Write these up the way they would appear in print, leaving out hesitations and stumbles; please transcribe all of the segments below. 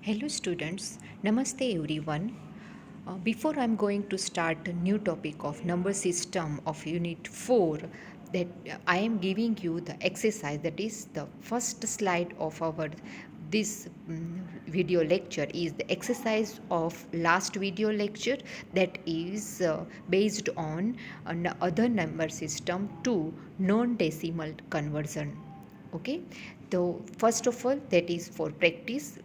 Hello students, Namaste everyone. Before I'm going to start a new topic of number system of unit 4, that I am giving you the exercise, that is the first slide of our this video lecture is the exercise of last video lecture, that is based on other number system to non-decimal conversion. Okay, so first of all, that is for practice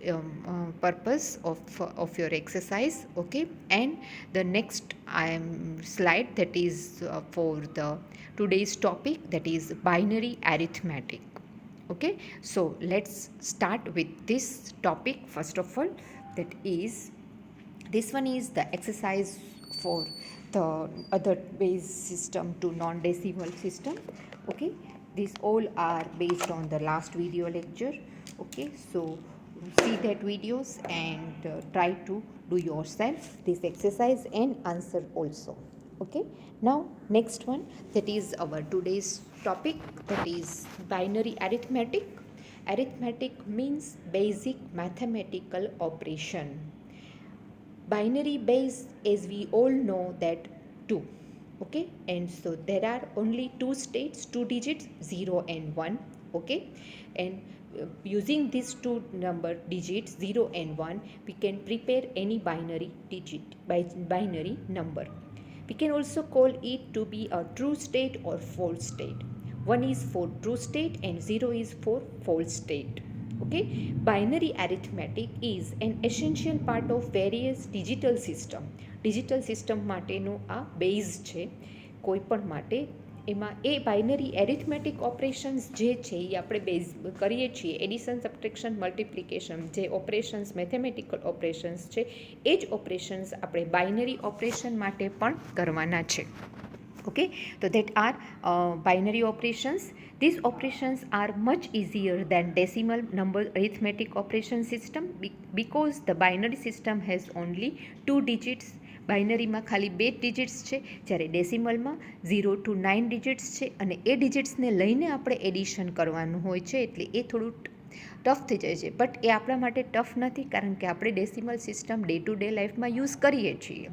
purpose of your exercise. Okay, and the next I am slide, that is for the today's topic, that is binary arithmetic. Okay, so let's start with this topic. First of all, that is this one is the exercise for the other base system to non-decimal system. Okay, these all are based on the last video lecture. Okay, so see that videos and try to do yourself this exercise and answer also. Okay, now next one, that is our today's topic, that is binary arithmetic. Arithmetic means basic mathematical operation. Binary base, as we all know, that 2. Okay, and so there are only two states, two digits, 0 and 1. Okay, and using these two number digits, 0 and 1, we can prepare any binary digit by binary number. We can also call it to be a true state or false state. 1 is for true state and 0 is for false state. Okay, binary arithmetic is an essential part of various digital system માટેનો આ base છે કોઈ પણ માટે. એમાં એ binary arithmetic operations જે છે એ આપણે બેઝ કરીએ છીએ, એડિશન, સબટ્રેક્શન, મલ્ટિપ્લિકેશન, જે ઓપરેશન્સ મેથેમેટિકલ ઓપરેશન્સ છે એ જ ઓપરેશન્સ આપણે બાઇનરી ઓપરેશન માટે પણ કરવાના છે. Okay, so that are binary operations. These operations are much easier than decimal number arithmetic operation system because the binary system has only two digits. બાઇનરીમાં ખાલી બે digits છે, જ્યારે ડેસિમલમાં 0 to 9 ડિજિટ્સ છે, અને એ ડિજિટ્સને લઈને આપણે એડિશન કરવાનું હોય છે, એટલે એ થોડું ટફ થઈ જાય છે. બટ એ આપણા માટે ટફ નથી, કારણ કે આપણે decimal system day to day લાઈફમાં યુઝ કરીએ છીએ.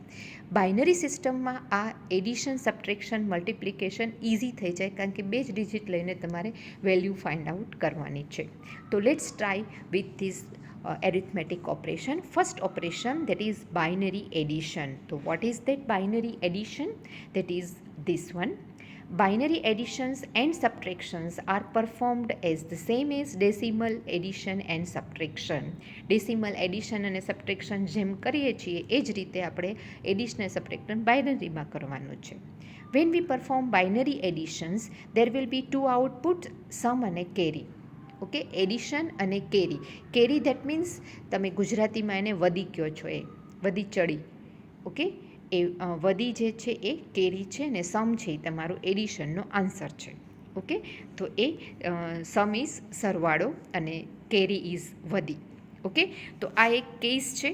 બાઇનરી સિસ્ટમમાં આ એડિશન, સબટ્રેક્શન, મલ્ટિપ્લિકેશન ઇઝી થઈ જાય, કારણ કે બે જ ડિજિટ લઈને તમારે વેલ્યુ ફાઇન્ડ આઉટ કરવાની છે. તો let's try with this arithmetic operation. First operation, that is binary addition. So what is that binary addition? That is this one. Binary additions and subtractions are performed as the same as decimal addition and subtraction. Decimal addition અને subtraction જેમ કરીએ છીએ એ જ રીતે આપણે addition and subtraction બાઇનરીમાં કરવાનું છે. When we perform binary additions, there will be two outputs, sum અને carry. ઓકે, એડિશન અને કેરી. કેરી દેટ મીન્સ તમે ગુજરાતીમાં એને વધી કહો છો, એ વધી ચડી. ઓકે, એ વધી જે છે એ કેરી છે, ને સમ છે એ તમારું એડિશનનો આન્સર છે. ઓકે, તો એ સમ ઇઝ સરવાળો અને કેરી ઇઝ વધી. ઓકે, તો આ એક કેસ છે,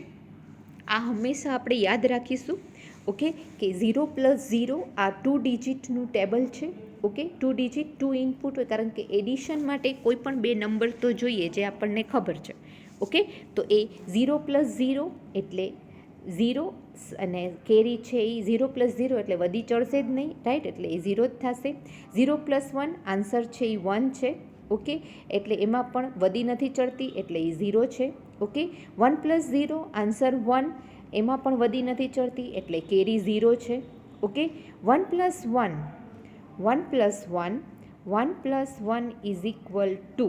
આ હંમેશા આપણે યાદ રાખીશું. ઓકે, કે 0 + 0 આ 2 ડિજિટનું ટેબલ છે. ઓકે, 2 ડિજિટ, 2 ઇનપુટ હોય, કારણ કે એડિશન માટે કોઈ પણ બે નંબર તો જોઈએ, જે આપણને ખબર છે. ઓકે, તો એ 0 + 0 એટલે 0, અને કેરી છે એ 0 + 0 એટલે વધી ચડશે જ નહીં, રાઈટ, એટલે એ 0 જ થશે. 0 + 1 આન્સર છે એ 1 છે. ઓકે, એટલે એમાં પણ વધી નથી ચડતી, એટલે એ 0 છે. ઓકે, 1 + 0 આન્સર 1, એમાં પણ વધી નથી ચડતી, એટલે કેરી 0 છે. Okay, 1 + 1 1 + 1 is equal two.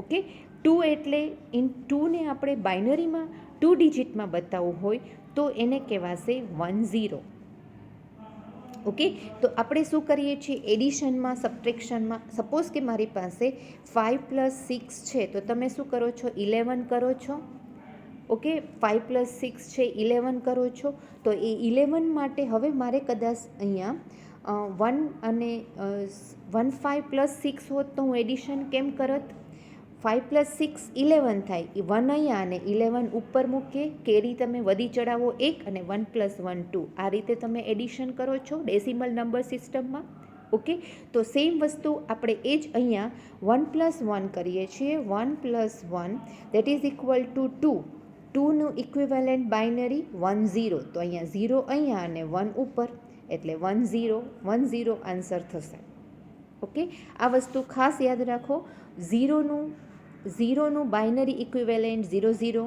Okay, 2 એટલે ઇન 2ને આપણે બાઇનરીમાં 2 ડિજિટમાં બતાવવું હોય તો એને કહેવાશે 1 0. ઓકે, તો આપણે શું કરીએ છીએ એડિશનમાં, સબટ્રેક્શનમાં. સપોઝ કે મારી પાસે 5 + 6 છે, તો તમે શું કરો છો, 11 કરો છો. ઓકે, 5 + 6 છે, 11 કરો છો. તો એ 11 માટે હવે મારે કદાચ અહીંયા 1 અને 1 5 + 6 હોત તો હું એડિશન કેમ કરત? 5 + 6 11 થાય, એ 1 અહીંયા અને 11 ઉપર મૂકીએ, કેરી તમે વધી ચડાવો 1, અને 1 + 1 2. આ રીતે તમે એડિશન કરો છો ડેસિમલ નંબર સિસ્ટમમાં. ઓકે, તો સેમ વસ્તુ આપણે એ જ અહીંયા 1+1 કરીએ છીએ. 1+1 દેટ ઇઝ ઇક્વલ ટુ 2. 2નું ઇક્વિવેલન્ટ બાઇનરી 1 0. તો અહીંયા 0 અહીંયા અને 1 ઉપર, એટલે 1 0 1 0 આન્સર થશે. ઓકે, આ વસ્તુ ખાસ યાદ રાખો. 0નું બાઇનરી ઇક્વિવેલન્ટ 0 0,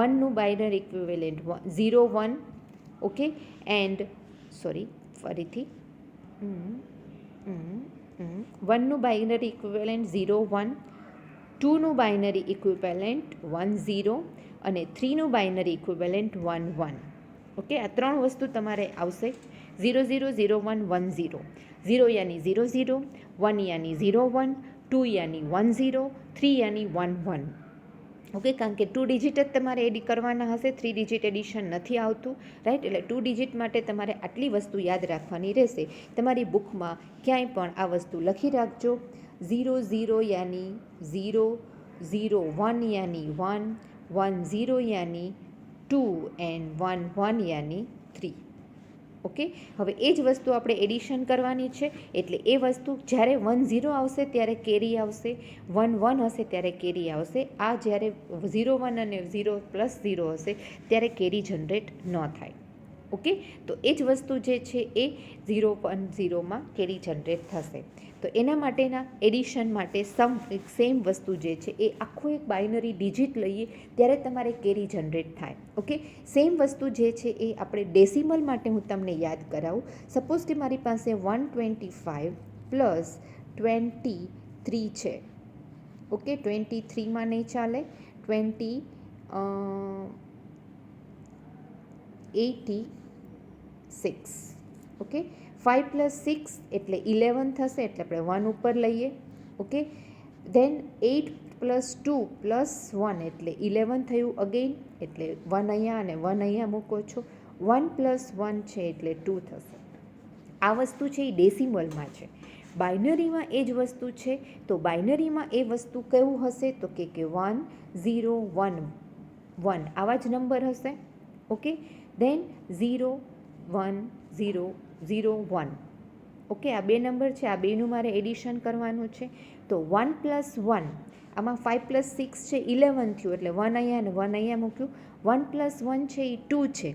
1નું binary equivalent 0 1. Okay, and sorry ફરીથી 1નું બાઇનરી ઇક્વિવેલન્ટ 0 1, 2નું બાઇનરી ઇક્વિવેલન્ટ 1 0 અને 3નું બાઇનરી ઇક્વિવેલન્ટ 1 1. ઓકે, આ ત્રણ વસ્તુ તમારે આવશે. 0 0 0 1 1 0. 0 યાની 0 0, 1 યાની 0 1, 2 યાની 1 0, 3 યાની 1 1. ઓકે, કારણ કે 2 ડિજિટ જ તમારે એડ કરવાના હશે, 3 ડિજિટ એડિશન નથી આવતું, રાઈટ. એટલે 2 ડિજિટ માટે તમારે આટલી વસ્તુ યાદ રાખવાની રહેશે. તમારી બુકમાં ક્યાંય પણ આ વસ્તુ લખી રાખજો. 0 0 યાની 0, 0 1 યાની 1, 1 0 યાની 2 એન્ડ 1 1 યાની 3. ઓકે, હવે એ જ વસ્તુ આપણે એડિશન કરવાની છે. એટલે એ વસ્તુ જ્યારે 1 0 આવશે ત્યારે કેરી આવશે, 1 1 હશે ત્યારે કેરી આવશે. આ જ્યારે 0 1 અને 0 + 0 હશે ત્યારે કેરી જનરેટ ન થાય. ઓકે, તો એ જ વસ્તુ જે છે એ 0 1 0માં કેરી જનરેટ થશે. તો એના માટેના એડિશન માટે સેમ વસ્તુ જે છે એ આખો એક બાઇનરી ડિજિટ લઈએ ત્યારે તમારે કેરી જનરેટ થાય. ઓકે, સેમ વસ્તુ જે છે એ આપણે ડેસિમલ માટે હું તમને યાદ કરાવું. સપોઝ કે મારી પાસે 125 + 23 છે. ઓકે, 23માં નહીં ચાલે, 86. ઓકે, 5 + 6 એટલે 11 થશે, એટલે આપણે 1 ઉપર લઈએ. ઓકે, ધેન 8 + 2 + 1 એટલે 11 થયું અગેઇન, એટલે 1 અહીંયા અને 1 અહીંયા મૂકો છો. 1 + 1 છે એટલે 2 થશે. આ વસ્તુ છે એ ડેસિમલમાં છે. બાઇનરીમાં એ જ વસ્તુ છે. તો બાઇનરીમાં એ વસ્તુ કેવું હશે તો કે 1 0 1 1 આવા જ નંબર હશે. Okay, than 0 1 0 0 1. ઓકે, આ બે નંબર છે, આ બેનું મારે એડિશન કરવાનું છે. તો 1 + 1, આમાં 5 + 6 છે 11 થયું, એટલે 1 અહીંયા અને 1 અહીંયા મૂક્યું. 1 + 1 છે એ 2 છે.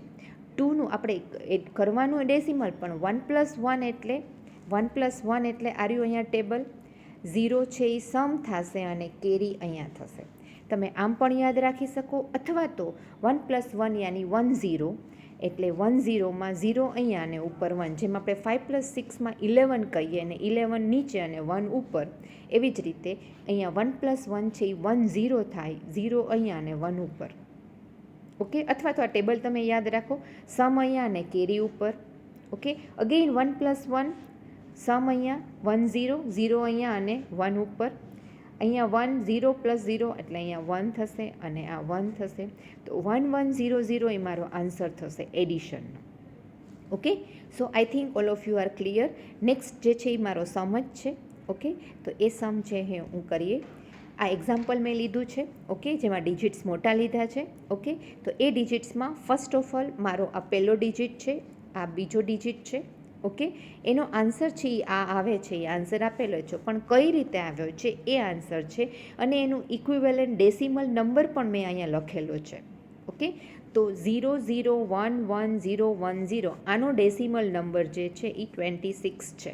2નું આપણે કરવાનું ડેસિમલ, પણ 1 + 1 એટલે 1 + 1 એટલે આર્યું અહીંયા ટેબલ. 0 છે એ સમ થશે અને કેરી અહીંયા થશે. તમે આમ પણ યાદ રાખી શકો, અથવા તો 1 + 1 યાની 1 0, એટલે 1 0માં 0 અહીંયા અને ઉપર 1, જેમ આપણે 5 + 6માં 11 કહીએ અને 11 નીચે અને 1 ઉપર, એવી જ રીતે અહીંયા 1 + 1 છે એ 1 0 થાય, 0 અહીંયા અને 1 ઉપર. ઓકે, અથવા તો આ ટેબલ તમે યાદ રાખો, સમ અહીંયા અને કેરી ઉપર. ઓકે, અગેઇન 1 + 1, સમ અહીંયા 1 0, 0 અહીંયા અને 1 ઉપર. અહીંયા 1 0 + 0 એટલે અહીંયા 1 થશે અને આ 1 થશે. તો 1 1 0 0 એ મારો આન્સર થશે એડિશનનો. Okay, so I think all of you are clear. Next જે છે એ મારો સમ જ છે. ઓકે, તો એ સમ છે એ હું કરીએ. આ એક્ઝામ્પલ મેં લીધું છે. ઓકે, જેમાં ડિજિટ્સ મોટા લીધા છે. ઓકે, તો એ ડિજિટ્સમાં ફર્સ્ટ ઓફ ઓલ મારો આ પહેલો ડિજિટ છે, આ બીજો ડિજિટ છે. ઓકે, એનો આન્સર છે એ આ આવે છે, એ આન્સર આપેલો છે, પણ કઈ રીતે આવ્યો છે એ આન્સર છે, અને એનું ઇક્વિવેલન્ટ ડેસિમલ નંબર પણ મેં અહીંયા લખેલો છે. ઓકે, તો 0 0 1 1 0 1 0 આનો ડેસિમલ નંબર જે છે એ 26 છે.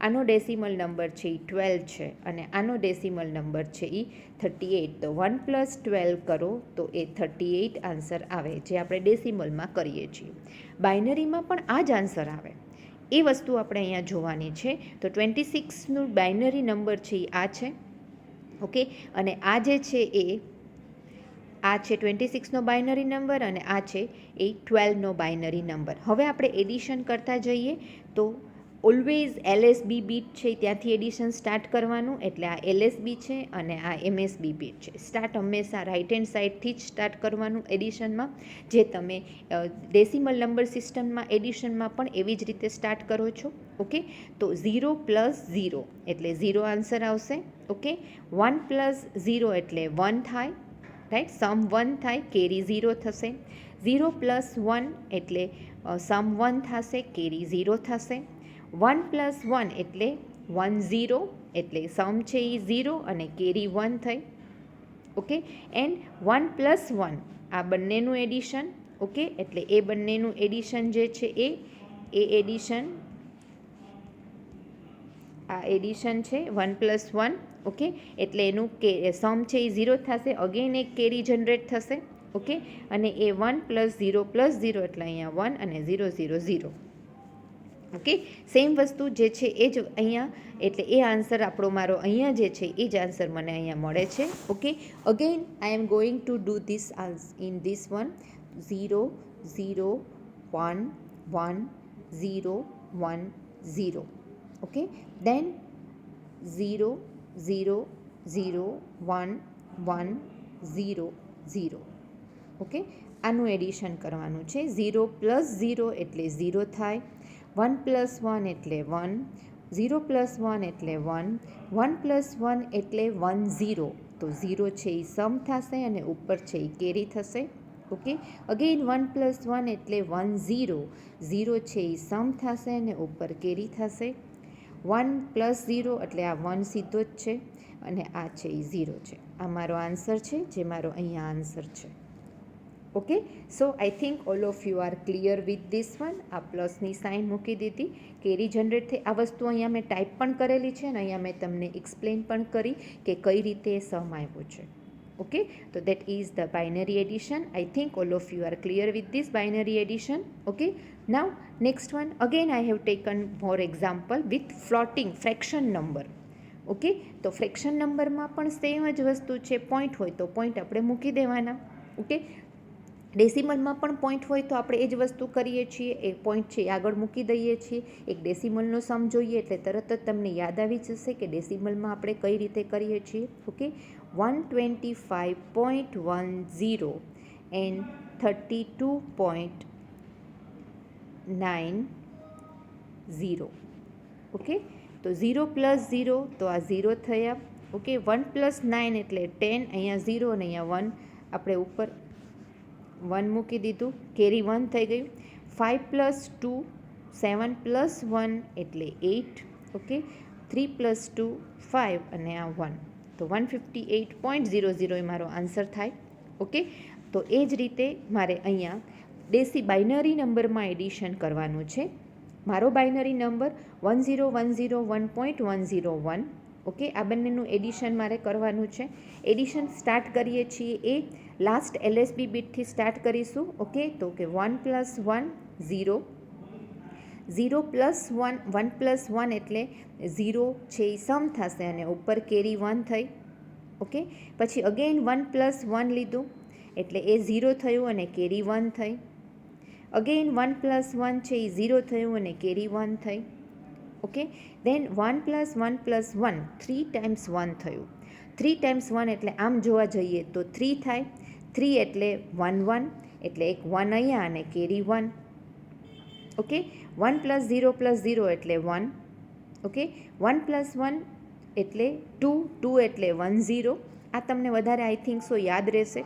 આનો ડેસિમલ નંબર છે એ 12 છે, અને આનો ડેસિમલ નંબર છે એ 38. તો 1 + 12 કરો તો એ 38 આન્સર આવે, જે આપણે ડેસિમલમાં કરીએ છીએ. બાઇનરીમાં પણ આ જ આન્સર આવે, એ વસ્તુ આપણે અહીંયા જોવાની છે. તો 26નું બાઇનરી નંબર છે એ આ છે. ઓકે, અને આ જે છે એ આ છે 26નો બાઇનરી નંબર, અને આ છે એ 12નો બાઇનરી નંબર. હવે આપણે એડિશન કરતા જઈએ તો ઓલવેઝ LSB બીટ છે ત્યાંથી એડિશન સ્ટાર્ટ કરવાનું, એટલે આ LSB છે અને આ MSB બીટ છે. સ્ટાર્ટ હંમેશા રાઇટ હેન્ડ સાઇડથી જ સ્ટાર્ટ કરવાનું એડિશનમાં, જે તમે ડેસિમલ નંબર સિસ્ટમમાં એડિશનમાં પણ એવી જ રીતે સ્ટાર્ટ કરો છો. ઓકે, તો 0 + 0 એટલે 0 આન્સર આવશે. ઓકે, 1 + 0 એટલે 1 થાય, રાઈટ, સમ 1 થાય, કેરી 0 થશે. 0 + 1 એટલે સમ 1 થશે, કેરી 0 થશે. 1+1 એટલે 1 0, એટલે સમ છે એ 0 અને કેરી 1 થઈ. ઓકે, એન્ડ 1+1 આ બંનેનું એડિશન. ઓકે, એટલે એ બંનેનું એડિશન જે છે એ એડિશન, આ એડિશન છે 1+1. ઓકે, એટલે એનું સમ છે એ 0 થશે. અગેન એક કેરી જનરેટ થશે. ઓકે, અને એ 1 + 0 + 0 એટલે અહીંયા 1 અને 0 0 0. ઓકે, સેમ વસ્તુ જે છે એ જ અહીંયા, એટલે એ આન્સર આપણો મારો અહીંયા જે છે એ જ આન્સર મને અહીંયા મળે છે. Okay, again I am going to do this in this one. 0 0 1 1 0 1 0. Okay, then 0 0 0 1 1 0 0. Okay, આનું એડિશન કરવાનું છે. 0 + 0 એટલે 0 થાય. 1 + 1 એટલે 1, 0 + 1 એટલે 1, 1 + 1 એટલે 1 0. તો 0 છે એ સમ થશે અને ઉપર છે એ કેરી થશે. ઓકે, અગેન 1 + 1 એટલે 1 0, 0 છે એ સમ થશે અને ઉપર કેરી થશે. 1 + 0 એટલે આ 1 સીધો જ છે અને આ છે એ 0 છે. આ મારો આન્સર છે, જે મારો અહીંયા આન્સર છે. Okay, so I think all of you are clear with this one. આ પ્લસની સાઇન મૂકી દીધી, કેરી જનરેટ થઈ. આ વસ્તુ અહીંયા મેં ટાઈપ પણ કરેલી છે અને અહીંયા મેં તમને એક્સપ્લેન પણ કરી કે કઈ રીતે સમ આવ્યો છે. ઓકે, તો that is the binary addition. I think all of you are clear with this binary addition. Okay, now next one. Again I have taken more example with floating fraction number. Okay, તો fraction નંબરમાં પણ same જ વસ્તુ છે. Point હોય તો point આપણે મૂકી દેવાના. ઓકે, ડેસિમલમાં પણ પોઈન્ટ હોય તો આપણે એ જ વસ્તુ કરીએ છીએ. એ પોઈન્ટ છે એ આગળ મૂકી દઈએ છીએ. એક ડેસિમલનો સમ જોઈએ એટલે તરત જ તમને યાદ આવી જશે કે ડેસિમલમાં આપણે કઈ રીતે કરીએ છીએ. Okay, 125.10 and 32.90. ઓકે, તો 0 + 0 તો આ 0 થયા. ઓકે, 1 + 9 એટલે 10, અહીંયા 0 અને અહીંયા 1 આપણે ઉપર 1 મૂકી દીધું, કેરી 1 થઈ ગયું. 5 + 2 7 + 1 એટલે 8. ઓકે, 3 + 2 5 અને આ 1, તો 158.00 એ મારો આન્સર થાય. ઓકે, તો એ જ રીતે મારે અહીંયા બાઇનરી નંબરમાં એડિશન કરવાનું છે. મારો બાઇનરી નંબર 10101.101. ઓકે, આ બંનેનું એડિશન મારે કરવાનું છે. એડિશન સ્ટાર્ટ કરીએ છીએ એ લાસ્ટ LSB બીટથી સ્ટાર્ટ કરીશું. ઓકે, તો કે 1 + 1 0, 0 + 1 1 + 1 એટલે 0 છે એ સમ થશે અને ઉપર કેરી 1 થઈ. ઓકે, પછી અગેન 1 + 1 લીધું એટલે એ 0 થયું અને કેરી 1 થઈ. અગેન 1 + 1 છે એ 0 થયું અને કેરી 1 થઈ. ઓકે, દેન 1 + 1 + 1 3 ટાઈમ્સ 1 થયું. 3 ટાઈમ્સ 1 એટલે આમ જોવા જઈએ તો 3 થાય. 3 એટલે 1 1 એટલે એક 1 અહીંયા અને કેરી 1. ઓકે, 1 + 0 + 0 એટલે 1. ઓકે, 1 + 1 એટલે 2, 2 એટલે 1 0. આ તમને વધારે આઈ થિંક સો યાદ રહેશે.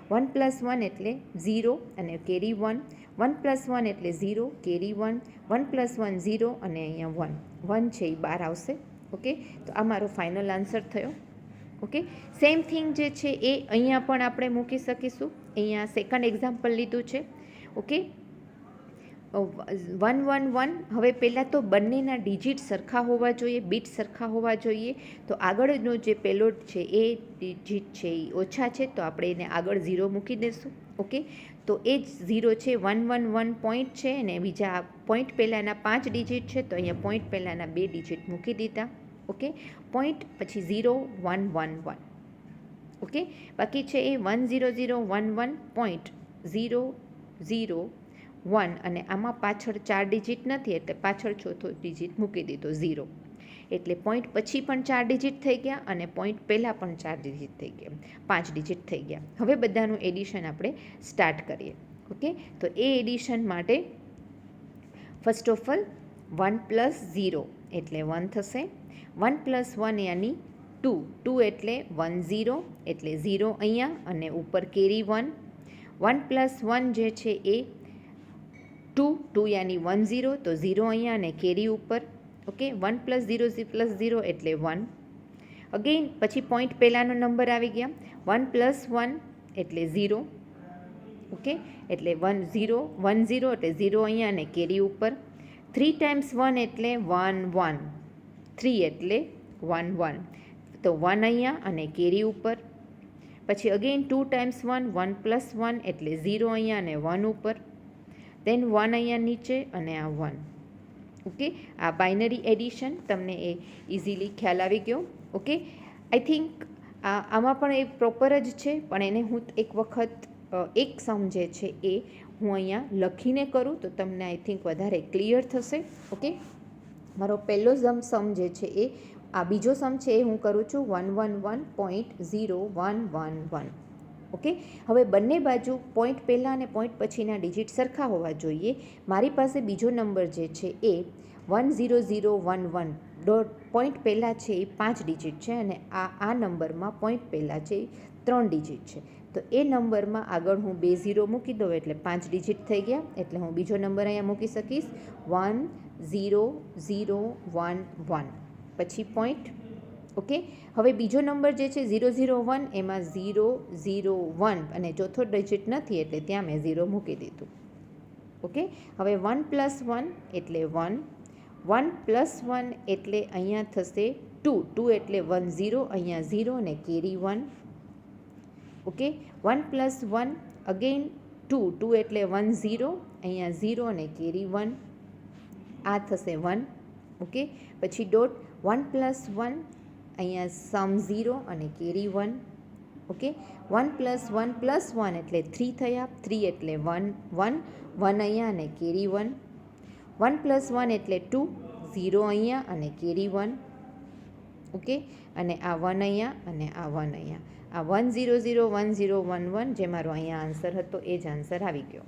1 + 1 એટલે 0 અને કેરી 1. 1 + 1 એટલે 0, કેરી 1. 1 + 1 0 અને અહીંયા 1 છે એ બહાર આવશે. ઓકે, તો આ મારો ફાઇનલ આન્સર થયો. ઓકે, સેમ થિંગ જે છે એ અહીંયા પણ આપણે મૂકી શકીશું. અહીંયા સેકન્ડ એક્ઝામ્પલ લીધું છે. ઓકે, 1 1 1. હવે પહેલાં તો બંનેના ડિજિટ સરખા હોવા જોઈએ, બીટ સરખા હોવા જોઈએ. તો આગળનો જે પહેલો છે એ ડિજિટ છે એ ઓછા છે, તો આપણે એને આગળ 0 મૂકી દઈશું. ઓકે, તો એ જ 0 છે. 1 1 1 પોઈન્ટ છે અને બીજા પોઈન્ટ પહેલાંના 5 ડિજિટ છે, તો અહીંયા પોઈન્ટ પહેલાંના 2 ડિજિટ મૂકી દીધા. ઓકે, પોઈન્ટ પછી 0 1 1 1. ઓકે, બાકી છે એ 1 0 0 1 1 પોઈન્ટ 0 0 1 અને આમાં પાછળ 4 ડિજિટ નથી એટલે પાછળ ચોથો ડિજિટ મૂકી દીધો 0. એટલે પોઈન્ટ પછી પણ 4 ડિજિટ થઈ ગયા અને પોઈન્ટ પહેલાં પણ 4 ડિજિટ થઈ ગયા, 5 ડિજિટ થઈ ગયા. હવે બધાનું એડિશન આપણે સ્ટાર્ટ કરીએ. ઓકે, તો એ એડિશન માટે ફર્સ્ટ ઓફ ઓલ 1 + 0 એટલે 1 થશે. 1 + 1 યાની 2, 2 એટલે 1 0 એટલે 0 અહીંયા અને ઉપર કેરી 1. 1 + 1 જે છે એ 2, 2 યાની 1 0, તો 0 અહીંયા અને કેરી ઉપર. ઓકે 1 + 0 + 0 એટલે 1. અગેઇન પછી પોઈન્ટ પહેલાંનો નંબર આવી ગયા 1 + 1 એટલે 0. ઓકે એટલે 1 0 1 0 એટલે 0 અહીંયા અને કેરી ઉપર. 3 × 1 એટલે 1 1. 3 એટલે 1 1. તો 1 અહીંયા અને કેરી ઉપર. પછી અગેઇન 2 × 1 1 + 1 એટલે 0 અહીંયા અને 1 ઉપર. દેન 1 અહીંયા નીચે અને આ 1. ઓકે આ બાઇનરી એડિશન તમને એ ઇઝીલી ખ્યાલ આવી ગયો. ઓકે આઈ થિંક આમાં પણ એ પ્રોપર જ છે, પણ એને હું એક વખત એક સમ જે છે એ હું અહીંયા લખીને કરું તો તમને આઈ થિંક વધારે ક્લિયર થશે. ઓકે મારો પહેલો સમ જે છે એ આ બીજો સમ છે એ હું કરું છું 111.0111. ઓકે હવે બંને બાજુ પોઈન્ટ પહેલાં અને પોઈન્ટ પછીના ડિજિટ સરખા હોવા જોઈએ. મારી પાસે બીજો નંબર જે છે એ 10011. પોઈન્ટ પહેલાં છે એ 5 ડિજિટ છે અને આ નંબરમાં પોઈન્ટ પહેલાં છે એ 3 ડિજિટ છે. તો એ નંબરમાં આગળ હું 2 0 મૂકી દઉં એટલે 5 ડિજિટ થઈ ગયા. એટલે હું બીજો નંબર અહીંયા મૂકી શકીશ 10011 પછી પોઈન્ટ. ઓકે હવે બીજો નંબર જે છે 001 એમાં 001 અને ચોથો ડિજિટ નથી એટલે ત્યાં મેં 0 મૂકી દીધું. ઓકે હવે 1 + 1 એટલે 1. 1 + 1 એટલે અહીંયા થશે 2. 2 એટલે 1 0 અહીંયા 0 અને કેરી 1. Okay 1 + 1 again 2. 2 એટલે 1 0 અહીંયા 0 અને કેરી 1. આ થશે 1. ઓકે પછી ડોટ 1 + 1 અહીંયા સમ 0 અને કેરી 1. ઓકે 1 + 1 + 1 એટલે 3 થયા. 3 એટલે 1 1 1 અહીંયા અને કેરી 1. 1 + 1 એટલે 2 0 અહીંયા અને કેરી 1. ઓકે અને આ 1 અહીંયા અને આ 1 અહીંયા. આ 1 0 0 1 0 1 1 જે મારો અહીંયા આન્સર હતો એ જ આન્સર આવી ગયો.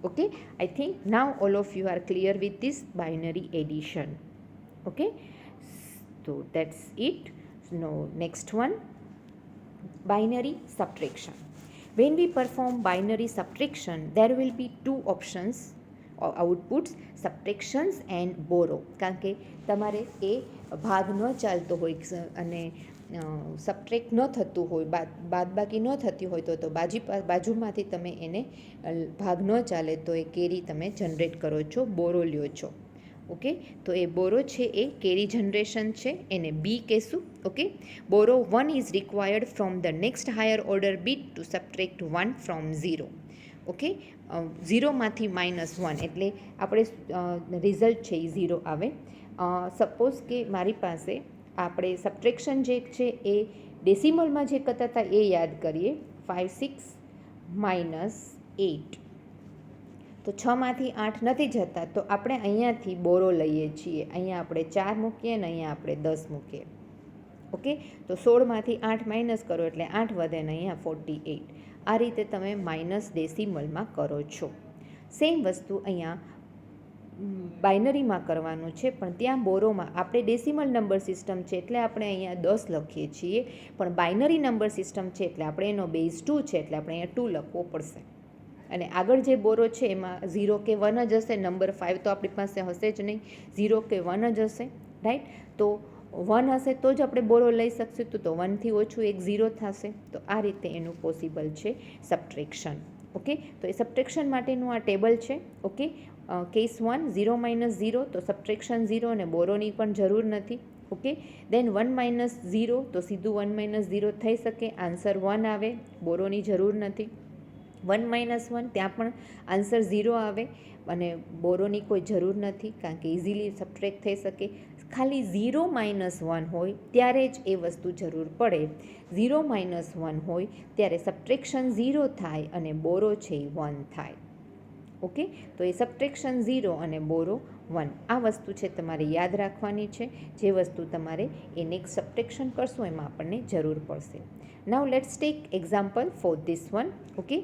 Okay I think now all of you are clear with this binary addition. Okay so that's it. Now next one, binary subtraction. When we perform binary subtraction there will be two options or outputs, subtractions and borrow. કારણ કે તમારે એ ભાગ ન ચાલતો હોય અને subtract ન થતું હોય, બાદબાકી ન થતી હોય તો બાજુમાંથી તમે એને ભાગ ન ચાલે તો એ કેરી તમે જનરેટ કરો છો, બોરો લ્યો છો. ઓકે તો એ બોરો છે એ કેરી જનરેશન છે, એને બી કહેશું. Okay borrow 1 is required from the next higher order bit to subtract 1 from 0. Okay 0માંથી -1 એટલે આપણે રિઝલ્ટ છે એ 0 આવે. સપોઝ કે મારી પાસે આપણે સબટ્રેક્શન જે છે એ ડેસિમલમાં જે કરતા હતા એ યાદ કરીએ. 5 6 -8 તો 6માંથી 8 નથી જતા તો આપણે અહીંયાથી બોરો લઈએ છીએ. અહીંયા આપણે 4 મૂકીએ અને અહીંયા આપણે 10 મૂકીએ. ઓકે તો 16માંથી 8 માઇનસ કરો એટલે 8 વધે ને અહીંયા 48. આ રીતે તમે માઇનસ ડેસિમલમાં કરો છો. સેમ વસ્તુ અહીંયા બાઇનરીમાં કરવાનું છે, પણ ત્યાં બોરોમાં આપણે ડેસિમલ નંબર સિસ્ટમ છે એટલે આપણે અહીંયા 10 લખીએ છીએ, પણ બાઇનરી નંબર સિસ્ટમ છે એટલે આપણે એનો બેઝ 2 છે એટલે આપણે અહીંયા 2 લખવો પડશે. અને આગળ જે બોરો છે એમાં 0 કે 1 જ હશે. નંબર 5 તો આપણી પાસે હશે જ નહીં, 0 કે 1 જ હશે. રાઈટ તો 1 હશે તો જ આપણે બોરો લઈ શકશું. તો 1થી ઓછું એક 0 થશે. તો આ રીતે એનું પોસિબલ છે સબટ્રેક્શન. ઓકે તો એ સબટ્રેક્શન માટેનું આ ટેબલ છે. ઓકે કેસ 1 0 - 0 તો સબટ્રેક્શન 0 અને બોરોની પણ જરૂર નથી. ઓકે દેન 1 - 0 તો સીધું 1 - 0 થઈ શકે, આન્સર 1 આવે, બોરોની જરૂર નથી. 1 - 1 ત્યાં પણ આન્સર 0 આવે અને બોરોની કોઈ જરૂર નથી કારણ કે ઇઝીલી સબટ્રેક્ટ થઈ શકે. ખાલી 0 - 1 હોય ત્યારે જ એ વસ્તુ જરૂર પડે. 0 - 1 હોય ત્યારે સબટ્રેક્શન 0 થાય અને બોરો છે એ 1 થાય. ઓકે તો એ સબટ્રેક્શન 0 અને બોરો 1 આ વસ્તુ છે તમારે યાદ રાખવાની છે. જે વસ્તુ તમારે એ નેક્સ્ટ સબટ્રેક્શન કરશો એમાં આપણને જરૂર પડશે. Now let's take example for this one. Okay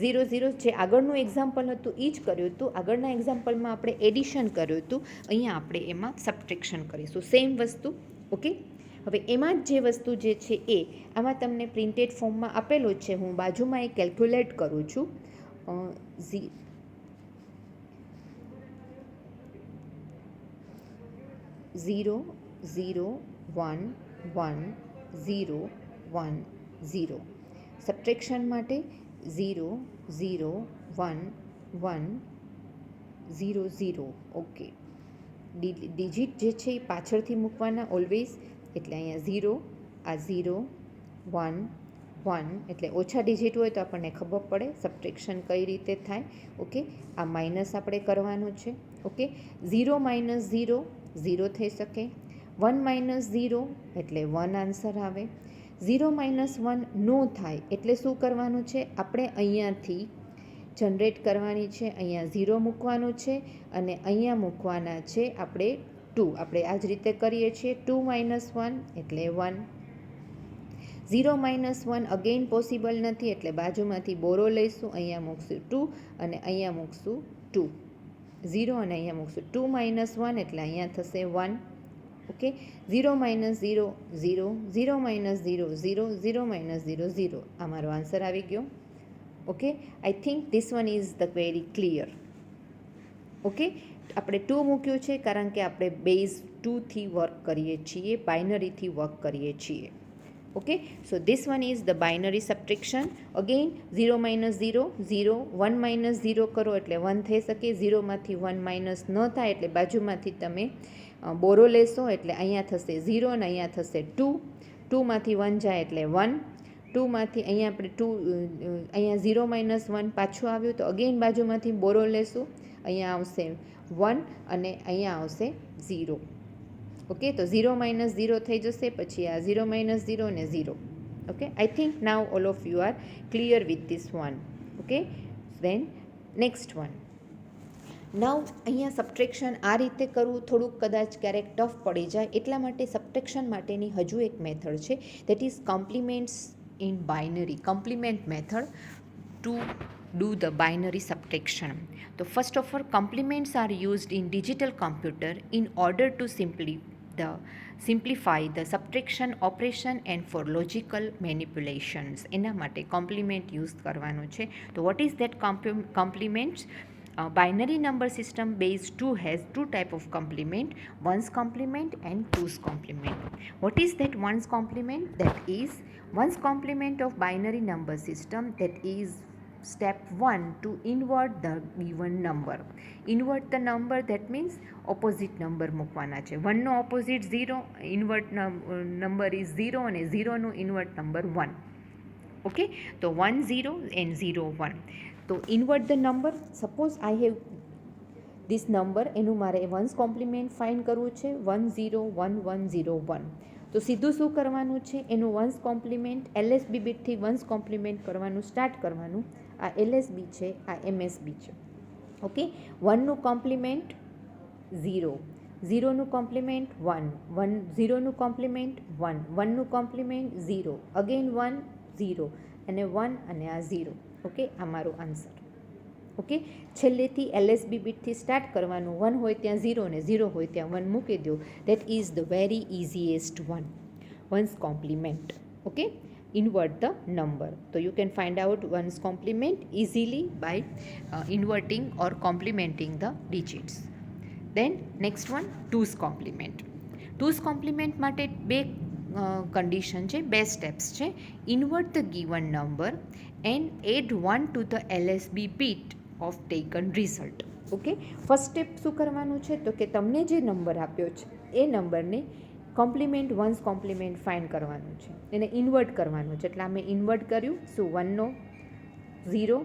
0 0 જે આગળનું એક્ઝામ્પલ હતું એ જ કર્યું હતું. આગળના એક્ઝામ્પલમાં આપણે એડિશન કર્યું હતું, અહીંયા આપણે એમાં સબટ્રેક્શન કરીશું. સેમ વસ્તુ. ઓકે હવે એમાં જ જે વસ્તુ જે છે એ આમાં તમને પ્રિન્ટેડ ફોર્મમાં આપેલો છે. હું બાજુમાં એ કેલ્ક્યુલેટ કરું છું. 0 0 1 1 0 1 0. સબટ્રેક્શન માટે 0 0 1 1 0 0. ઓકે, ડિજિટ જે છે એ પાછળથી મૂકવાના ઓલવેઝ, એટલે અહીંયા 0, આ 0 1 1, એટલે ઓછા ડિજિટ હોય તો આપણને ખબર પડે સબટ્રેક્શન કઈ રીતે થાય. ઓકે, આ માઇનસ આપણે કરવાનું છે. ઓકે, 0 - 0 0 થઈ શકે, 1 - 0 એટલે 1 આન્સર આવે. 0 - 1 નો થાય એટલે શું કરવાનું છે, આપણે અહીંયાથી જનરેટ કરવાની છે. અહીંયા 0 મૂકવાનું છે અને અહીંયા મૂકવાના છે આપણે 2. આપણે આ જ રીતે કરીએ છીએ. 2 - 1 એટલે 1. 0 - 1 અગેઇન પોસિબલ નથી, એટલે બાજુમાંથી બોરો લઈશું. અહીંયા મૂકશું 2 અને અહીંયા મૂકશું 2. 0 અને અહીંયા મૂકશું 2 - 1 એટલે અહીંયા થશે 1. ઓકે, 0 - 0 0, 0 - 0 0, 0 - 0 0. આ મારો આન્સર આવી ગયો. Okay, I think this one is the very clear. Okay, આપણે 2 મૂક્યું છે કારણ કે આપણે બેઝ 2થી વર્ક કરીએ છીએ, બાઇનરીથી વર્ક કરીએ છીએ. Okay, so this one is the binary subtraction. Again 0 - 0 0, 1 - 0 કરો એટલે 1 થઈ શકે. 0માંથી 1 માઇનસ ન થાય એટલે બાજુમાંથી તમે બોરો લેશો, એટલે અહીંયા થશે 0 અને અહીંયા થશે 2. 2માંથી 1 જાય એટલે 1. 2માંથી અહીંયા આપણે 2, અહીંયા 0 - 1 પાછું આવ્યું તો અગેઇન બાજુમાંથી બોરો લેશું. અહીંયા આવશે 1 અને અહીંયા આવશે 0. ઓકે, તો 0 - 0 થઈ જશે, પછી આ 0 - 0 અને 0. Okay, I think now all of you are clear with this one. Okay, then next one. Now અહીંયા સબટ્રેક્શન આ રીતે કરવું થોડુંક કદાચ ક્યારેક ટફ પડી જાય, એટલા માટે સબટ્રેક્શન માટેની હજુ એક મેથડ છે, that is compliments in binary, complement method to do the binary subtraction. So first of all, complements are used in digital computer in order to simplify the subtraction operation and for logical manipulations. એના માટે complement use કરવાનું છે. તો what is that complements? Binary number system base 2 has two type of complement, ones complement and twos complement. What is that ones complement? That is ones complement of binary number system, that is step 1 to invert the given number. Invert the number, that means opposite number મૂકવાના છે. 1 નો opposite 0, invert number is 0 અને 0 નો invert number 1. Okay, તો 1 0 and 0 1. તો invert the number, suppose I have this number, એનું મારે once compliment find કરવું છે 1 0 1 1 0 1. તો સીધું શું કરવાનું છે, એનું વન્સ કોમ્પ્લિમેન્ટ LSB બીટથી વન્સ કોમ્પ્લિમેન્ટ કરવાનું સ્ટાર્ટ કરવાનું. આ LSB છે, આ MSB છે. ઓકે, 1નું કોમ્પ્લિમેન્ટ 0, 0નું કોમ્પ્લિમેન્ટ 1, 0નું કોમ્પ્લિમેન્ટ 1, 1નું કોમ્પ્લિમેન્ટ 0, અગેન 1 0 અને 1 અને આ 0. ઓકે, આ મારો આન્સર. ઓકે, છેલ્લેથી LSB બીટથી સ્ટાર્ટ કરવાનું. 1 હોય ત્યાં 0 અને 0 હોય ત્યાં 1 મૂકી દો. That is the very easiest one, once compliment. Okay, invert the number. So you can find out one's complement easily by inverting or complementing the digits. Then next one, two's complement. Two's complement માટે બે condition છે, બે steps છે. Invert the given number and add 1 to the LSB bit of taken result. Okay, first step શું કરવાનું છે, તો કે તમને જે નંબર આપ્યો છે એ નંબરને કોમ્પ્લિમેન્ટ વન્સ કોમ્પ્લિમેન્ટ ફાઇન્ડ કરવાનું છે, એને ઇન્વર્ટ કરવાનું છે. એટલે અમે ઇન્વર્ટ કર્યું. શું 1નો 0,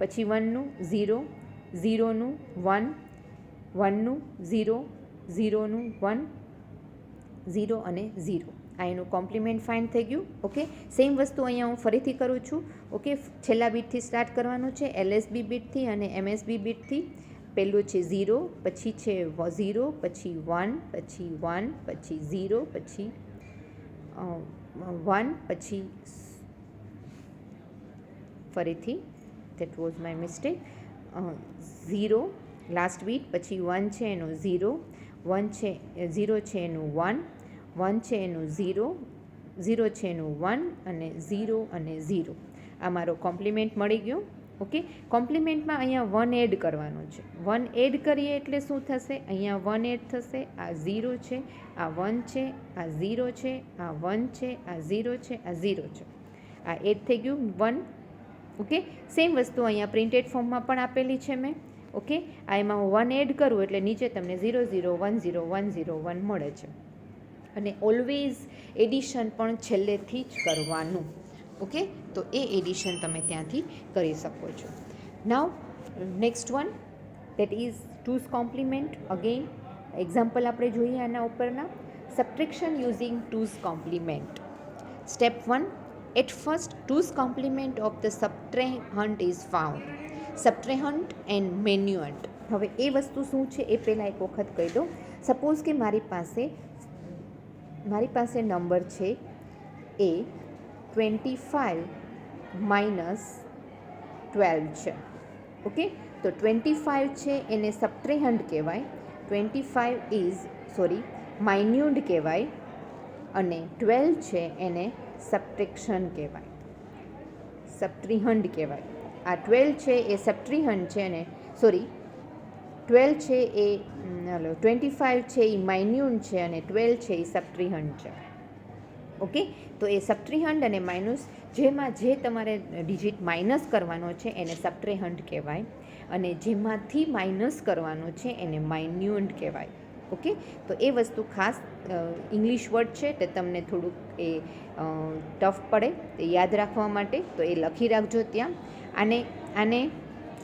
પછી 1નું 0, 0નું 1, 1નું 0, 0નું 1, 0 અને 0. આ એનું કોમ્પ્લિમેન્ટ ફાઇન્ડ થઈ ગયું. ઓકે, સેમ વસ્તુ અહીંયા હું ફરીથી કરું છું. ઓકે, છેલ્લા બીટથી સ્ટાર્ટ કરવાનું છે, LSB બીટથી અને MSB બીટથી. પહેલું છે 0, પછી છે 0, પછી 1, પછી 1, પછી 0, પછી 1, પછી ફરીથી, that was my mistake, 0 last bit, પછી 1 છે એનું 0, 1 છે 0 છે એનું 1, 1 છે એનું 0, 0 છે એનું 1 અને 0 અને 0. આ મારો કોમ્પ્લિમેન્ટ મળી ગયો. ઓકે, કોમ્પ્લિમેન્ટમાં અહીંયા 1 એડ કરવાનો છે. 1 એડ કરીએ એટલે શું થશે? અહીંયા 1 એડ થશે, આ 0 છે, આ 1 છે, આ 0 છે, આ 1 છે, આ 0 છે, આ 0 છે, આ એડ થઈ ગયું 1. ઓકે, સેમ વસ્તુ અહીંયા પ્રિન્ટેડ ફોર્મમાં પણ આપેલી છે મેં. ઓકે, આ એમાં હું 1 એડ કરું એટલે નીચે તમને 0 0 1 0 1 0 1 મળે છે. અને ઓલવેઝ એડિશન પણ છેલ્લેથી જ કરવાનું. ઓકે, તો એ એડિશન તમે ત્યાંથી કરી શકો છો. Now next one, that is two's complement. Again example આપણે જોઈએ આના ઉપરના. Subtraction using two's complement. Step 1, at first two's complement of the subtrahend is found. Subtrahend and minuend. હવે એ વસ્તુ શું છે એ પહેલાં એક વખત કહી દો. સપોઝ કે મારી પાસે નંબર છે એ 25 માઇનસ 12 છે. ઓકે, તો 25 છે એને સબટ્રેહન્ટ કહેવાય, 25 માઇન્યુટ કહેવાય, અને 12 છે એને સબટ્રેક્શન કહેવાય, સબટ્રેહન્ટ કહેવાય. આ 12 છે એ સબટ્રેહન્ટ છે, અને 12 છે એ 25 છે એ માઇન્યુટ છે, અને 12 છે એ સબટ્રેહન્ટ છે. ઓકે, તો એ સબટ્રેહન્ટ અને માઇનસ, જેમાં જે તમારે ડિજિટ માઇનસ કરવાનો છે એને સબટ્રેહન્ટ કહેવાય, અને જેમાંથી માઇનસ કરવાનો છે એને માઇન્યુટ કહેવાય. ઓકે, તો એ વસ્તુ ખાસ ઇંગ્લિશ વર્ડ છે તે તમને થોડુંક એ ટફ પડે તે યાદ રાખવા માટે, તો એ લખી રાખજો ત્યાં. આને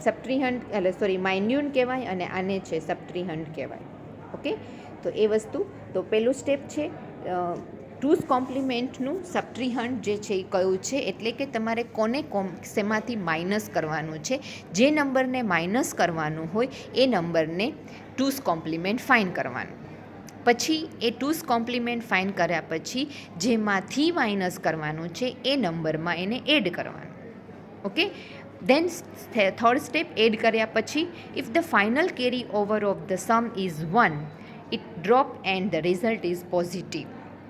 સબટ્રેહન્ટ માઇન્યુટ કહેવાય, અને આને છે સબટ્રેહન્ટ કહેવાય. ઓકે, તો એ વસ્તુ, તો પહેલું સ્ટેપ છે ટૂઝ કોમ્પ્લિમેન્ટનું સબટ્રેહન્ટ જે છે એ કયું છે, એટલે કે તમારે શેમાંથી માઇનસ કરવાનું છે. જે નંબરને માઇનસ કરવાનું હોય એ નંબરને ટૂઝ કોમ્પ્લિમેન્ટ ફાઇન્ડ કરવાનું. પછી એ ટૂઝ કોમ્પ્લિમેન્ટ ફાઇન્ડ કર્યા પછી જેમાંથી માઇનસ કરવાનું છે એ નંબરમાં એને એડ કરવાનું. Okay, then third step, add કર્યા પછી if the final carry over of the sum is 1, it drop and the result is positive.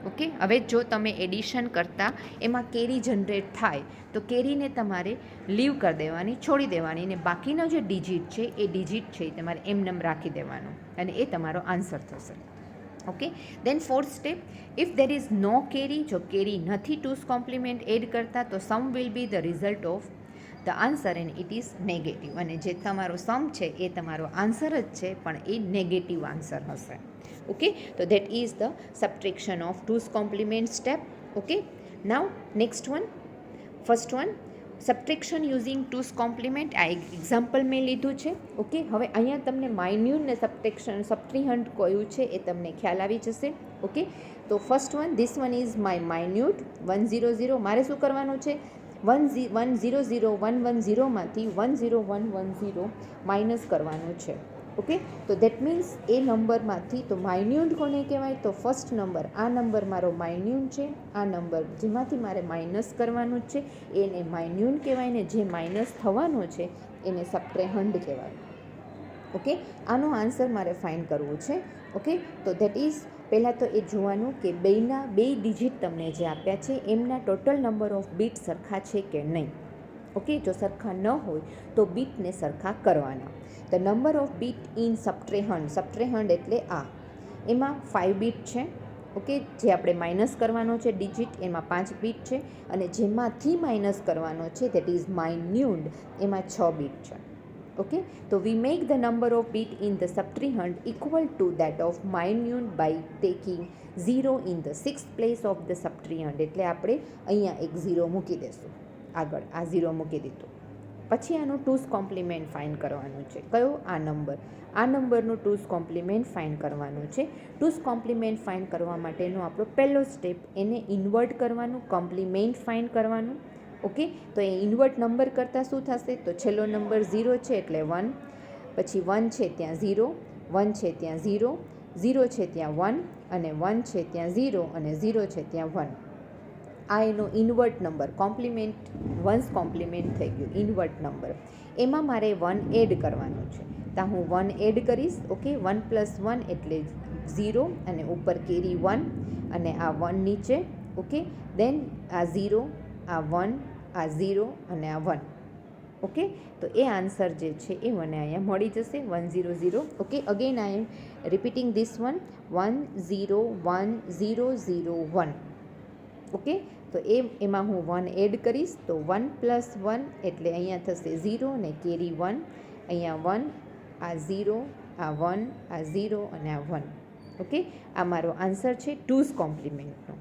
Okay, હવે જો તમે એડિશન કરતાં એમાં કેરી જનરેટ થાય તો કેરીને તમારે લીવ કરી દેવાની, છોડી દેવાની, અને બાકીનો જે ડિજિટ છે એ ડિજિટ છે એ તમારે એમનેમ રાખી દેવાનો, અને એ તમારો આન્સર થશે. Okay, then fourth step, if there is no carry, જો કેરી નથી ટૂઝ કોમ્પ્લિમેન્ટ એડ કરતા, તો sum will be the result of the answer and it is negative. અને જે તમારો સમ છે એ તમારો આન્સર જ છે, પણ એ નેગેટિવ આન્સર હશે. Okay, so that is the subtraction of two's complement step. Okay, now next one, first one, subtraction using two's complement. આ એક્ઝામ્પલ મેં લીધું છે. ઓકે, હવે અહીંયા તમને માઇન્યુટ ને સબટ્રેહન્ટ કયું છે એ તમને ખ્યાલ આવી જશે. ઓકે, તો first one, this one is my minute 100. મારે શું કરવાનું છે? 100 માંથી 10110 માઇનસ કરવાનું છે. ઓકે, તો દેટ મીન્સ એ નંબરમાંથી, તો માઇન્યુટ કોને કહેવાય? તો ફર્સ્ટ નંબર, આ નંબર મારો માઇન્યુટ છે, આ નંબર જેમાંથી મારે માઇનસ કરવાનું છે એને માઇન્યુટ કહેવાય, ને જે માઇનસ થવાનો છે એને સબટ્રેહન્ટ કહેવાય. ઓકે, આનો આન્સર મારે ફાઇન્ડ કરવું છે. ઓકે, તો દેટ ઇઝ, પહેલાં તો એ જોવાનું કે બે ડિજિટ તમને જે આપ્યા છે એમના ટોટલ નંબર ઓફ બીટ સરખા છે કે નહીં. ઓકે, જો સરખા ન હોય તો બીટને સરખા કરવાના. The number of bit in subtrahend એટલે આ, એમાં 5 બીટ છે. ઓકે, જે આપણે માઇનસ કરવાનો છે ડિજિટ એમાં 5 બીટ છે, અને જેમાંથી માઇનસ કરવાનો છે દેટ ઇઝ માઇન્યુટ, એમાં 6 બીટ છે. ઓકે, તો we make the number of bit in the subtrahend equal to that of minuend by taking 0 in the 6th place of the subtrahend. એટલે આપણે અહીંયા એક 0 મૂકી દઈશું, આગળ આ 0 મૂકી દીધું. પછી આનું ટૂઝ કોમ્પ્લિમેન્ટ ફાઇન્ડ કરવાનું છે. કયો? આ નંબરનું ટૂઝ કોમ્પ્લિમેન્ટ ફાઇન્ડ કરવાનું છે. ટૂઝ કોમ્પ્લિમેન્ટ ફાઇન્ડ કરવા માટેનો આપણો પહેલો સ્ટેપ, એને ઇન્વર્ટ કરવાનું, કોમ્પ્લિમેન્ટ ફાઇન્ડ કરવાનું. ઓકે, તો એ ઇન્વર્ટ નંબર કરતાં શું થશે? તો છેલ્લો નંબર 0 છે એટલે 1, પછી 1 છે ત્યાં 0, 1 છે ત્યાં 0, 0 છે ત્યાં 1, અને 1 છે ત્યાં 0, અને 0 છે ત્યાં 1. આ એનો invert number, compliment once compliment થઈ ગયું ઇન્વર્ટ નંબર. એમાં મારે 1 એડ કરવાનું છે, તો હું 1 એડ કરીશ. ઓકે, 1 + 1 એટલે 0, અને ઉપર કેરી 1, અને આ 1 નીચે. ઓકે, દેન આ 0, આ 1, આ 0, અને આ 1. ઓકે, તો એ આન્સર જે છે એ મને અહીંયા મળી જશે 100. Okay, again I am repeating this one 101001. Okay, તો એમાં હું 1 એડ કરીશ તો 1 + 1 એટલે અહીંયા થશે 0 અને કેરી 1, અહીંયા 1, આ 0, આ 1, આ 0 અને આ 1. ઓકે, આ મારો આન્સર છે 2's કોમ્પ્લિમેન્ટનો.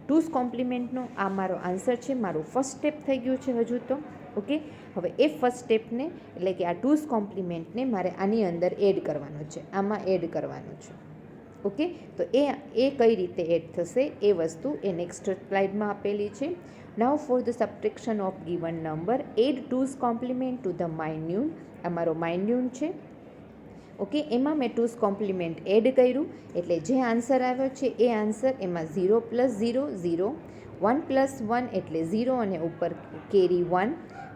2's કોમ્પ્લિમેન્ટનો આ મારો આન્સર છે. મારું ફર્સ્ટ સ્ટેપ થઈ ગયું છે હજુ તો. ઓકે, હવે એ ફર્સ્ટ સ્ટેપને એટલે કે આ 2's કોમ્પ્લિમેન્ટને મારે આની અંદર એડ કરવાનો છે, આમાં એડ કરવાનો છે. ઓકે, તો એ કઈ રીતે એડ થશે એ વસ્તુ એ નેક્સ્ટ સ્લાઇડમાં આપેલી છે. Now for the subtraction of given number add 2's complement to the minuend. આ મારો માઇન્યુન છે. ઓકે, એમાં મેં 2's કોમ્પ્લિમેન્ટ એડ કર્યું એટલે જે આન્સર આવ્યો છે એ આન્સર એમાં 0 + 0 0, 1 + 1 એટલે 0 અને ઉપર કેરી 1,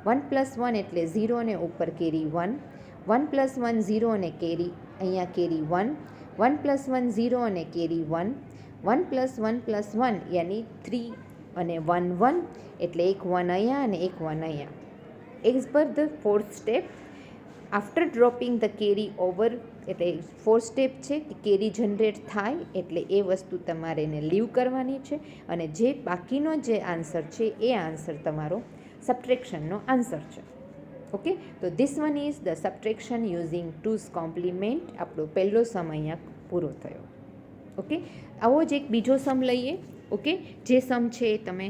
1 + 1 એટલે 0 અને ઉપર કેરી 1, 1 + 1 0 અને કેરી અહીંયા કેરી 1, 1 + 1 0 અને કેરી 1, 1 + 1 + 1 યાની 3 અને 1 1 એટલે એક 1 અહીંયા અને એક 1 અહીંયા. As per the fourth step after dropping the carry over એટલે ફોર્થ સ્ટેપ છે કે કેરી જનરેટ થાય એટલે એ વસ્તુ તમારે એને લીવ કરવાની છે અને જે બાકીનો જે આન્સર છે એ આન્સર તમારો સબટ્રેક્શનનો આન્સર છે. ઓકે, તો this one is the subtraction using 2's compliment. આપણો પહેલો સમ અહીંયા પૂરો થયો. ઓકે, આવો જ એક બીજો સમ લઈએ. ઓકે, જે સમ છે એ તમે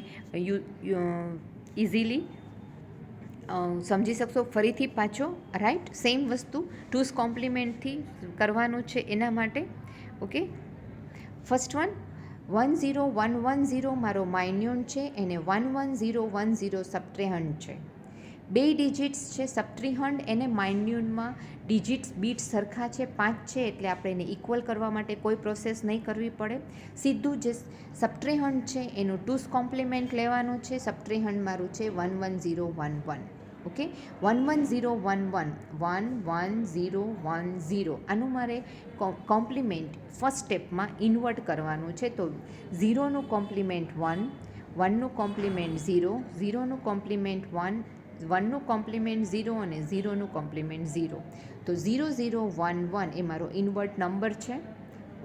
ઇઝીલી સમજી શકશો ફરીથી પાછો. રાઈટ, સેમ વસ્તુ 2's કોમ્પ્લિમેન્ટથી કરવાનું છે એના માટે. ઓકે, ફર્સ્ટ વન 10110 મારો માઇન્યુન છે એને 11010 સબટ્રેહન્ડ છે. બે ડિજિટ્સ છે સબટ્રીહન્ડ એને માઇન્યુનમાં ડિજિટ્સ બીટ સરખા છે 5 છે એટલે આપણે એને ઇક્વલ કરવા માટે કોઈ પ્રોસેસ નહીં કરવી પડે. સીધું જે સબટ્રેહન્ડ છે એનું 2's કોમ્પ્લિમેન્ટ લેવાનું છે. સબટ્રેહન્ડ મારું છે 11011. ઓકે, 11011 11010 આનું મારે કોમ્પ્લિમેન્ટ ફર્સ્ટ સ્ટેપમાં ઇન્વર્ટ કરવાનું છે. તો 0નું કોમ્પ્લિમેન્ટ 1, 1નું કોમ્પ્લિમેન્ટ 0, 0નું કોમ્પ્લિમેન્ટ 1, 1નું કોમ્પ્લિમેન્ટ 0 અને 0નું કોમ્પ્લિમેન્ટ 0. તો 0011 એ મારો ઇન્વર્ટ નંબર છે.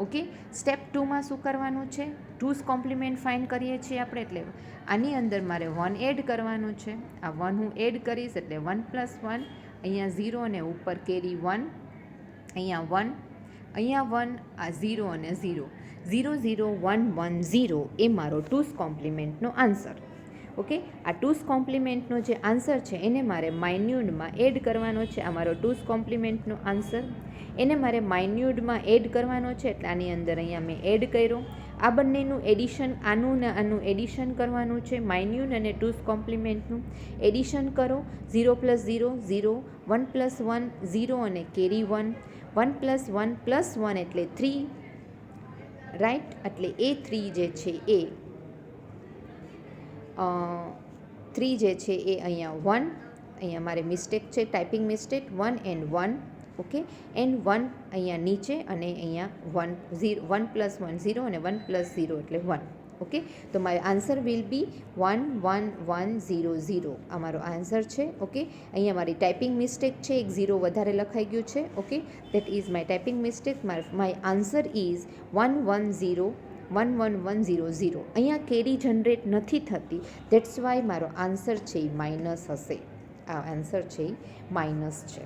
ઓકે, સ્ટેપ 2માં શું કરવાનું છે? 2's કોમ્પ્લિમેન્ટ ફાઇન્ડ કરીએ છીએ આપણે એટલે આની અંદર મારે 1 એડ કરવાનું છે. આ 1 હું એડ કરીશ એટલે 1 + 1 અહીંયા 0 અને ઉપર કેરી 1, અહીંયા 1, અહીંયા 1, આ 0 અને 0, 00110 એ મારો 2's કોમ્પ્લિમેન્ટનો આન્સર. ઓકે, આ 2's કોમ્પ્લિમેન્ટનો જે આન્સર છે એને મારે માઇન્યુડમાં એડ કરવાનો છે. આ મારો 2's કોમ્પ્લિમેન્ટનો આન્સર એને મારે માઇન્યુડમાં એડ કરવાનો છે એટલે આની અંદર અહીંયા મેં એડ કર્યો. આ બંનેનું એડિશન આનું ને આનું એડિશન કરવાનું છે. માઇન્યુડ અને 2's કોમ્પ્લિમેન્ટનું એડિશન કરો. 0 + 0 0, 1 + 1 0 અને કેરી 1, 1 + 1 + 1 એટલે 3. રાઈટ, એટલે એ 3 જે છે એ 3 જે છે એ અહીંયા 1, અહીંયા મારે મિસ્ટેક છે typing mistake 1 and 1. Okay, and 1 અહીંયા નીચે અને અહીંયા 1 + 1 0 અને 1 + 0 એટલે 1. ઓકે, તો મારો આન્સર વિલ બી 11100 આ મારો આન્સર છે. ઓકે, અહીંયા મારી ટાઈપિંગ મિસ્ટેક છે, એક 0 વધારે લખાઈ ગયું છે. Okay, that is my typing mistake. My answer is 11100. અહીંયા કેરી જનરેટ નથી થતી, દેટ્સ વાય મારો આન્સર છે એ માઇનસ હશે. આ આન્સર છે એ માઇનસ છે.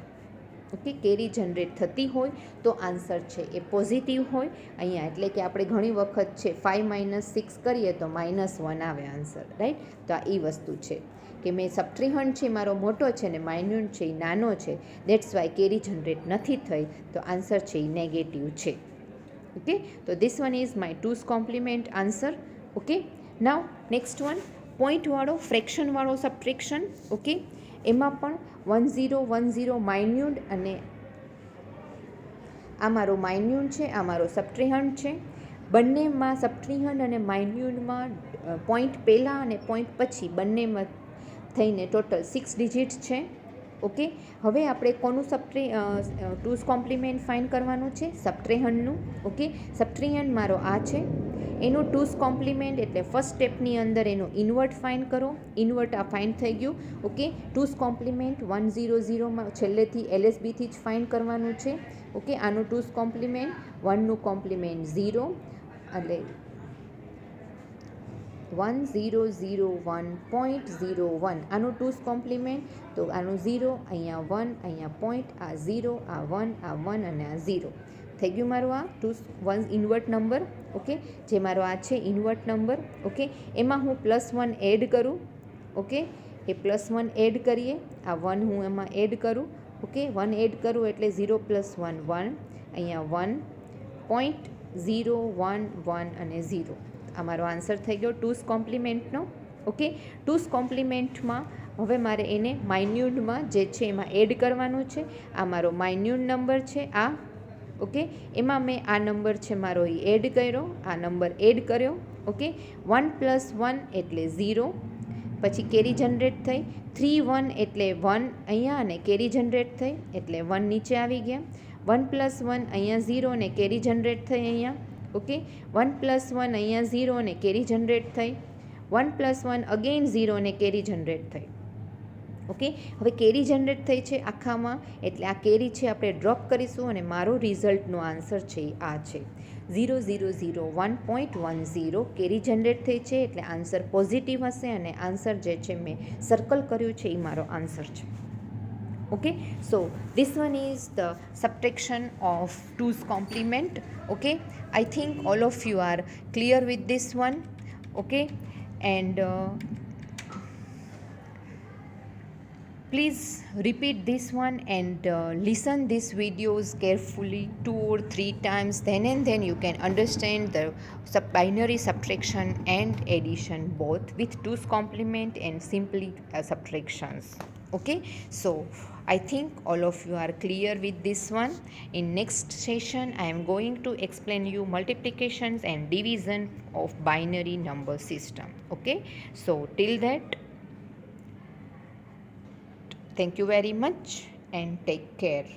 ઓકે, કેરી જનરેટ થતી હોય તો આન્સર છે એ પોઝિટિવ હોય અહીંયા. એટલે કે આપણે ઘણી વખત છે 5 - 6 કરીએ તો -1 આવે આન્સર. રાઈટ, તો આ એ વસ્તુ છે કે મેં સબટ્રીહન્ડ છે મારો મોટો છે ને માઇન્યુટ છે એ નાનો છે, દેટ્સ વાય કેરી જનરેટ નથી થઈ તો આન્સર છે એ નેગેટિવ છે. ઓકે, તો this one is my 2's complement answer. Okay, now next one પોઈન્ટવાળો ફ્રેક્શનવાળો સબટ્રેક્શન. ઓકે, એમાં પણ 1010 માઇન્યુટ અને આ મારો માઇન્યુટ છે, આ મારો સબટ્રીહન્ડ છે. બંનેમાં સબટ્રીહન્ડ અને માઇન્યુટમાં પોઈન્ટ પહેલાં અને પોઈન્ટ પછી બંનેમાં થઈને ટોટલ 6 ડિજિટ છે. ઓકે, હવે આપણે કોનું 2's કોમ્પ્લિમેન્ટ ફાઇન્ડ કરવાનું છે? સબટ્રેહન્ડનું. ઓકે, સબટ્રેહન્ડ મારો આ છે, એનું ટૂસ કોમ્પ્લિમેન્ટ એટલે ફર્સ્ટ સ્ટેપની અંદર એનું ઇન્વર્ટ ફાઇન્ડ કરો. ઇન્વર્ટ આ ફાઇન્ડ થઈ ગયું. ઓકે, ટૂસ કોમ્પ્લિમેન્ટ 100 છેલ્લેથી LSBથી જ ફાઇન્ડ કરવાનું છે. ઓકે, આનું ટૂસ કોમ્પ્લિમેન્ટ 1નું કોમ્પ્લિમેન્ટ 0 એટલે 1001.01 આનું ટૂસ કોમ્પ્લિમેન્ટ. તો આનું 0, અહીંયા 1, અહીંયા પોઈન્ટ, આ 0, આ 1, આ 1 અને આ 0 થઈ ગયું મારું આ ટૂસ ઇન્વર્ટ નંબર. ઓકે, જે મારો આ છે ઇન્વર્ટ નંબર. ઓકે, એમાં હું +1 એડ કરું. ઓકે, એ +1 એડ કરીએ. આ 1 હું એમાં એડ કરું. ઓકે, 1 એડ કરું એટલે 0 + 1 1, અહીંયા 1.011 અને 0. આ મારો આન્સર થઈ ગયો ટૂસ કોમ્પ્લિમેન્ટનો. ઓકે, ટૂસ કોમ્પ્લિમેન્ટમાં હવે મારે એને માઇન્યુટમાં જે છે એમાં એડ કરવાનું છે. આ મારો માઇન્યુટ નંબર છે આ. ઓકે, એમાં મેં આ નંબર છે મારો એ એડ કર્યો, આ નંબર એડ કર્યો. ઓકે, 1 + 1 એટલે 0, પછી કેરી જનરેટ થઈ. 3 1 એટલે 1 અહીંયા અને કેરી જનરેટ થઈ એટલે 1 નીચે આવી ગયા. 1 + 1 અહીંયા 0 ને કેરી જનરેટ થઈ અહીંયા. ઓકે, 1 + 1 અહીંયા 0 ને કેરી જનરેટ થઈ. 1 + 1 અગેન 0 ને કેરી જનરેટ થઈ. ઓકે, હવે કેરી જનરેટ થઈ છે આખામાં એટલે આ કેરી છે આપણે ડ્રોપ કરીશું અને મારો રિઝલ્ટનો આન્સર છે આ છે 0001.10. કેરી જનરેટ થઈ છે એટલે આન્સર પોઝિટિવ હશે અને આન્સર જે છે મેં સર્કલ કર્યું છે એ મારો આન્સર છે. Okay, so this one is the subtraction of 2's complement. Okay, I think all of you are clear with this one. Okay, and please repeat this one and listen these videos carefully 2 or 3 times, then and then you can understand the binary subtraction and addition both with 2's complement and simply subtractions. Okay, so I think all of you are clear with this one. In next session I am going to explain you multiplications and division of binary number system. Okay, so till that, thank you very much and take care.